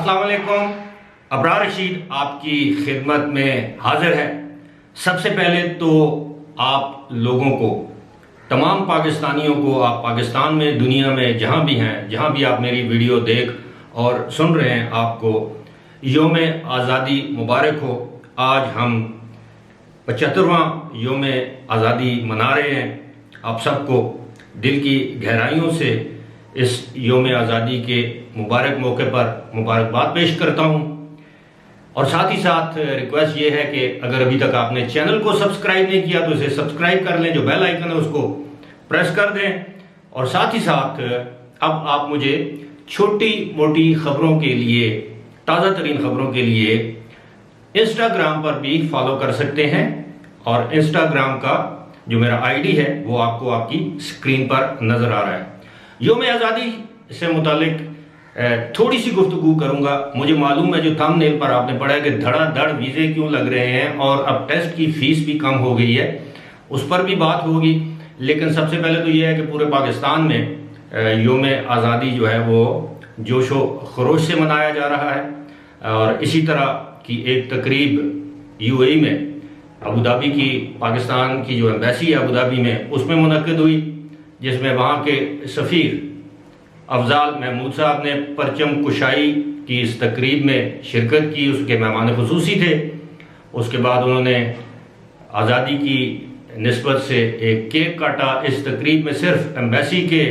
अस्सलाम वालेकुम। अबरार रशीद आपकी खिदमत में हाजिर है। सबसे पहले तो आप लोगों को, तमाम पाकिस्तानियों को, आप पाकिस्तान में, दुनिया में जहाँ भी हैं, जहाँ भी आप मेरी वीडियो देख और सुन रहे हैं, आपको योम आज़ादी मुबारक हो। आज हम 75वां योम आज़ादी मना रहे हैं। आप सबको दिल की गहराइयों से इस योम आज़ादी के मुबारक मौके पर मुबारकबाद पेश करता हूँ। और साथ ही साथ रिक्वेस्ट ये है कि अगर अभी तक आपने चैनल को सब्सक्राइब नहीं किया तो इसे सब्सक्राइब कर लें, जो बेल आइकन है उसको प्रेस कर दें। और साथ ही साथ अब आप मुझे छोटी मोटी खबरों के लिए, ताज़ा तरीन खबरों के लिए इंस्टाग्राम पर भी फॉलो कर सकते हैं। और इंस्टाग्राम का जो मेरा आईडी है वो आपको आपकी स्क्रीन पर नजर आ रहा है। योम आज़ादी से मुतालिक थोड़ी सी गुफ्तगू करूंगा। मुझे मालूम है जो थंबनेल पर आपने पढ़ा है कि धड़ाधड़ वीज़े क्यों लग रहे हैं और अब टेस्ट की फीस भी कम हो गई है, उस पर भी बात होगी। लेकिन सबसे पहले तो यह है कि पूरे पाकिस्तान में योम आज़ादी जो है वो जोशो खरोश से मनाया जा रहा है। और इसी तरह की एक तकरीब यूएई में, अबू धाबी की, पाकिस्तान की जो एम्बेसी है अबू धाबी में, उसमें मुनक्किद हुई, जिसमें वहाँ के सफ़ीर अफजाल महमूद साहब ने परचम कुशाई की इस तकरीब में शिरकत की। उसके मेहमान खुसूसी थे। उसके बाद उन्होंने आज़ादी की निस्बत से एक केक काटा। इस तकरीब में सिर्फ एम्बेसी के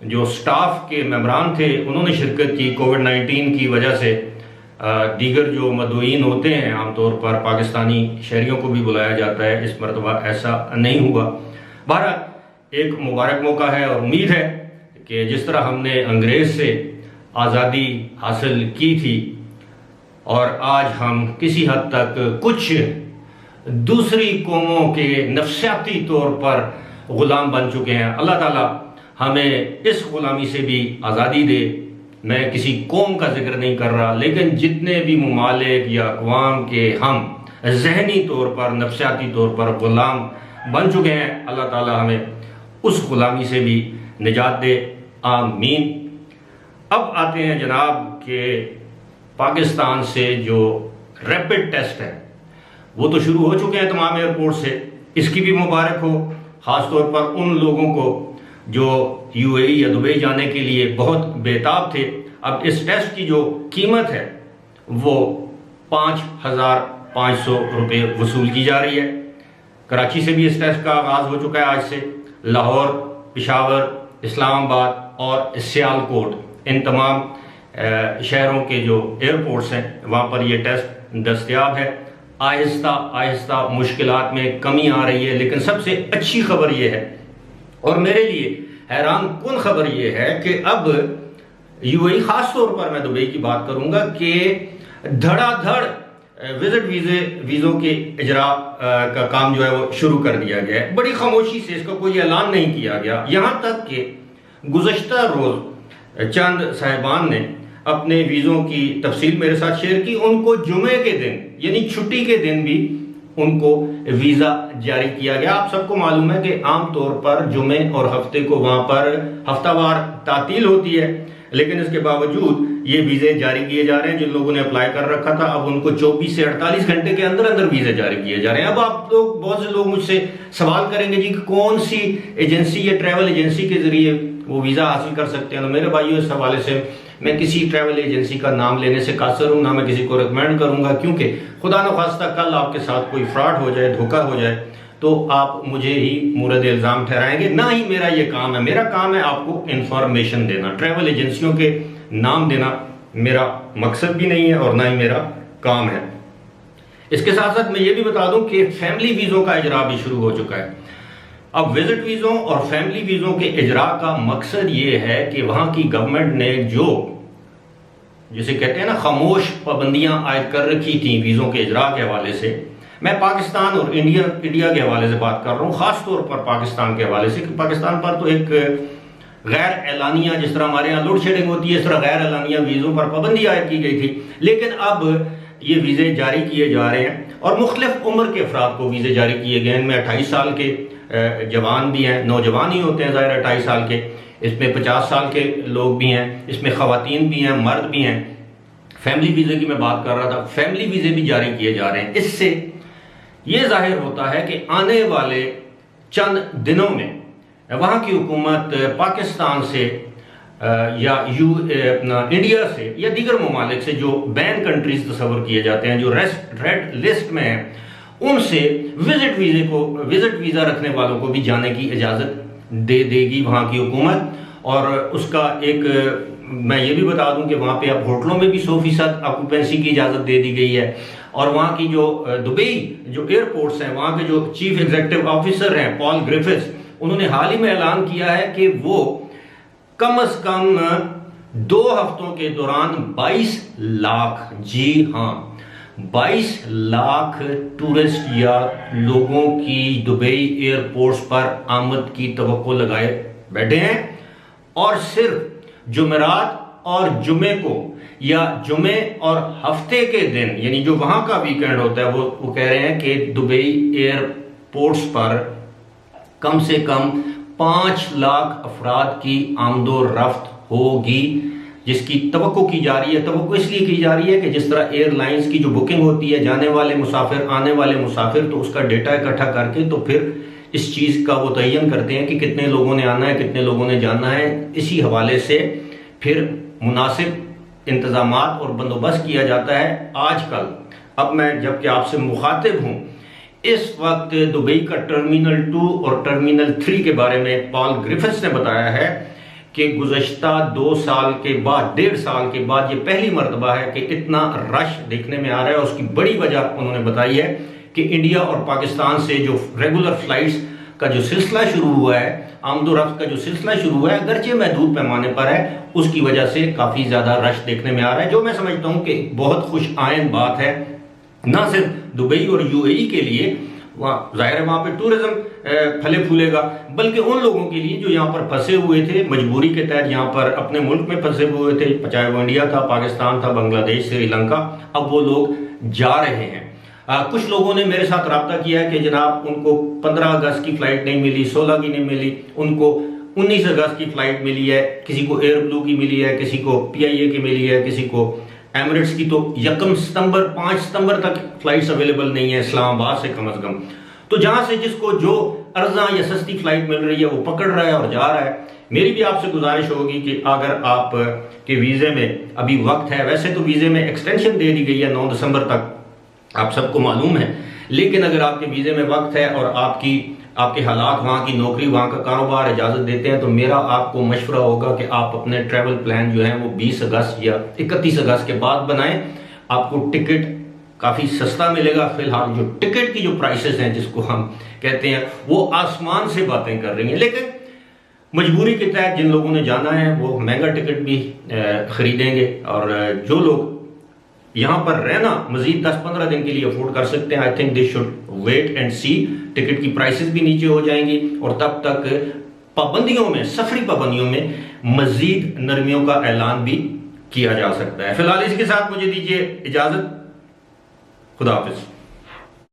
जो स्टाफ के मेंबरान थे उन्होंने शिरकत की। कोविड-19 की वजह से दीगर जो मदऊइन होते हैं, आमतौर पर पाकिस्तानी शहरियों को भी बुलाया जाता है, इस मरतबा ऐसा नहीं हुआ। बहरहाल एक मुबारक मौका है और उम्मीद है कि जिस तरह हमने अंग्रेज़ से आज़ादी हासिल की थी और आज हम किसी हद तक कुछ दूसरी कौमों के नफसियाती तौर पर ग़ुलाम बन चुके हैं, अल्लाह ताला हमें इस ग़ुलामी से भी आज़ादी दे। मैं किसी कौम का जिक्र नहीं कर रहा, लेकिन जितने भी ममालिक या अक़वाम के हम ज़हनी तौर पर, नफसियाती तौर पर ग़ुलाम बन चुके हैं, अल्लाह ताला हमें उस ग़ुलामी से भी निजात दे, आमीन। अब आते हैं जनाब के पाकिस्तान से जो रैपिड टेस्ट है वो तो शुरू हो चुके हैं तमाम एयरपोर्ट से, इसकी भी मुबारक हो। ख़ास तौर पर उन लोगों को जो यूएई या दुबई जाने के लिए बहुत बेताब थे। अब इस टेस्ट की जो कीमत है वो 5,500 रुपये वसूल की जा रही है। कराची से भी इस टेस्ट का आगाज़ हो चुका है आज से। लाहौर, पेशावर, इस्लामाबाद और सियालकोट, इन तमाम शहरों के जो एयरपोर्ट्स हैं वहाँ पर ये टेस्ट दस्तयाब है। आहिस्ता आहिस्ता मुश्किलात में कमी आ रही है, लेकिन सबसे अच्छी खबर ये है और मेरे लिए हैरान कुन खबर ये है कि अब यूएई, ख़ास तौर पर मैं दुबई की बात करूँगा, कि धड़ाधड़ विजिट वीज़ों के इजरा का काम जो है वो शुरू कर दिया गया है। बड़ी खामोशी से, इसका कोई ऐलान नहीं किया गया। यहाँ तक कि गुज़श्ता रोज़ चंद साहिबान ने अपने वीज़ों की तफसील मेरे साथ शेयर की। उनको जुमे के दिन, यानी छुट्टी के दिन भी उनको वीज़ा जारी किया गया। आप सबको मालूम है कि आम तौर पर जुमे और हफ्ते को वहाँ पर हफ्तावार तातील होती है, लेकिन इसके बावजूद ये वीज़े जारी किए जा रहे हैं। जिन लोगों ने अप्लाई कर रखा था अब उनको 24 से 48 घंटे के अंदर अंदर वीज़े जारी किए जा रहे हैं। अब आप लोग, बहुत से लोग मुझसे सवाल करेंगे जी कि कौन सी एजेंसी या ट्रैवल एजेंसी के ज़रिए वो वीज़ा हासिल कर सकते हैं। तो मेरे भाइयों, इस हवाले से मैं किसी ट्रैवल एजेंसी का नाम लेने से कासर हूँ, ना मैं किसी को रिकमेंड करूँगा, क्योंकि खुदा न खास्ता कल आपके साथ कोई फ्रॉड हो जाए, धोखा हो जाए, तो आप मुझे ही मुरद इल्ज़ाम ठहराएंगे। ना ही मेरा ये काम है। मेरा काम है आपको इंफॉर्मेशन देना। ट्रैवल एजेंसियों के नाम देना मेरा मकसद भी नहीं है और ना ही मेरा काम है। इसके साथ साथ मैं ये भी बता दूं कि फैमिली वीज़ों का इजरा भी शुरू हो चुका है। अब विजिट वीज़ों और फैमिली वीज़ों के इजरा का मकसद ये है कि वहाँ की गवर्नमेंट ने जो, जिसे कहते हैं ना, खामोश पाबंदियाँ आयद कर रखी थी वीज़ों के इजरा के हवाले से, मैं पाकिस्तान और इंडिया के हवाले से बात कर रहा हूँ, ख़ास तौर पर पाकिस्तान के हवाले से। कि पाकिस्तान पर तो एक गैर एलानिया, जिस तरह हमारे यहाँ लोड शेडिंग होती है, इस तरह गैर एलानिया वीज़ों पर पाबंदी आयद की गई थी। लेकिन अब ये वीज़े जारी किए जा रहे हैं और मुख्तलिफ उम्र के अफराद को वीज़े जारी किए गए हैं। इनमें 28 साल के जवान भी हैं, नौजवान ही होते हैं ज़ाहिर, 28 साल के, इसमें 50 साल के लोग भी हैं, इसमें ख़वातीन भी हैं, मर्द भी हैं। फैमिली वीज़े की मैं बात कर रहा था, फैमिली वीज़े भी जारी किए जा रहे हैं। इससे ये जाहिर होता है कि आने वाले चंद दिनों में वहाँ की हुकूमत पाकिस्तान से या इंडिया से या दीगर ममालिक से जो बैन कंट्रीज तस्वर किए जाते हैं, जो रेड लिस्ट में हैं, उनसे विजिट वीज़ा रखने वालों को भी जाने की इजाज़त दे देगी वहाँ की हुकूमत। और उसका एक मैं ये भी बता दूं कि वहाँ पे अब होटलों में भी 100% ऑक्यूपेंसी की इजाज़त दे दी गई है। और वहाँ की जो दुबई जो एयरपोर्ट्स हैं, वहाँ के जो चीफ एग्जीक्यूटिव ऑफिसर हैं पॉल ग्रिफिथ्स, उन्होंने हाल ही में ऐलान किया है कि वो कम से कम 2 हफ्तों के दौरान 22 लाख, जी हाँ 22 लाख टूरिस्ट या लोगों की दुबई एयरपोर्ट्स पर आमद की तवक्को लगाए बैठे हैं। और सिर्फ जुमेरात और जुमे को या जुमे और हफ्ते के दिन, यानी जो वहां का वीकेंड होता है, वो कह रहे हैं कि दुबई एयरपोर्ट्स पर कम से कम 5 लाख अफराद की आमदो रफ्त होगी, जिसकी तवक्को की जा रही है। तवक्को इसलिए की जा रही है कि जिस तरह एयरलाइंस की जो बुकिंग होती है, जाने वाले मुसाफिर, आने वाले मुसाफिर, तो उसका डेटा इकट्ठा करके तो फिर इस चीज़ का वो तयन करते हैं कि कितने लोगों ने आना है, कितने लोगों ने जाना है। इसी हवाले से फिर मुनासिब इंतजामात और बंदोबस्त किया जाता है। आजकल अब मैं जबकि आपसे मुखातिब हूँ, इस वक्त दुबई का टर्मिनल 2 और टर्मिनल 3 के बारे में पॉल ग्रिफिथ्स ने बताया है कि गुज़श्ता 2 साल के बाद, 1.5 साल के बाद ये पहली मरतबा है कि इतना रश देखने में आ रहा है। उसकी बड़ी वजह उन्होंने बताई है कि इंडिया और पाकिस्तान से जो रेगुलर फ्लाइट्स का जो सिलसिला शुरू हुआ है, आमदोरफ्त का जो सिलसिला शुरू हुआ है, अगरचे महदूद पैमाने पर है, उसकी वजह से काफ़ी ज़्यादा रश देखने में आ रहा है, जो मैं समझता हूँ कि बहुत खुश आयन बात है, ना सिर्फ दुबई और यूएई के लिए, वहाँ जाहिर है वहाँ पे टूरिज्म फले फूलेगा, बल्कि उन लोगों के लिए जो यहाँ पर फंसे हुए थे, मजबूरी के तहत यहाँ पर अपने मुल्क में फंसे हुए थे, चाहे वो इंडिया था, पाकिस्तान था, बांग्लादेश, श्रीलंका, अब वो लोग जा रहे हैं। कुछ लोगों ने मेरे साथ रब्ता किया है कि जनाब उनको 15 अगस्त की फ़्लाइट नहीं मिली, 16 की नहीं मिली, उनको 19 अगस्त की फ़्लाइट मिली है, किसी को एयर ब्लू की मिली है, किसी को PIA की मिली है, किसी को एमिरेट्स की तो 1 सितंबर 5 सितंबर तक फ़्लाइट्स अवेलेबल नहीं है इस्लामाबाद से कम अज़ कम। तो जहाँ से जिसको जो अर्जा या सस्ती फ़्लाइट मिल रही है वो पकड़ रहा है और जा रहा है। मेरी भी आपसे गुजारिश होगी कि अगर आप के वीज़े में अभी वक्त है, वैसे तो वीज़े में एक्सटेंशन दे दी गई है 9 दिसंबर तक, आप सबको मालूम है, लेकिन अगर आपके वीज़े में वक्त है और आपके हालात, वहाँ की नौकरी, वहाँ का कारोबार इजाज़त देते हैं, तो मेरा आपको मशवरा होगा कि आप अपने ट्रैवल प्लान जो है वो 20 अगस्त या 31 अगस्त के बाद बनाएं। आपको टिकट काफ़ी सस्ता मिलेगा। फिलहाल जो टिकट की जो प्राइसेस हैं, जिसको हम कहते हैं, वो आसमान से बातें कर रही हैं, लेकिन मजबूरी के तहत जिन लोगों ने जाना है वो महंगा टिकट भी खरीदेंगे। और जो लोग यहाँ पर रहना मजीद 10-15 दिन के लिए अफोर्ड कर सकते हैं, I think they should wait and see. Ticket की प्राइसेस भी नीचे हो जाएंगी और तब तक पाबंदियों में, सफरी पाबंदियों में मजीद नरमियों का ऐलान भी किया जा सकता है। फिलहाल इसके साथ मुझे दीजिए इजाजत। खुदा हाफिज।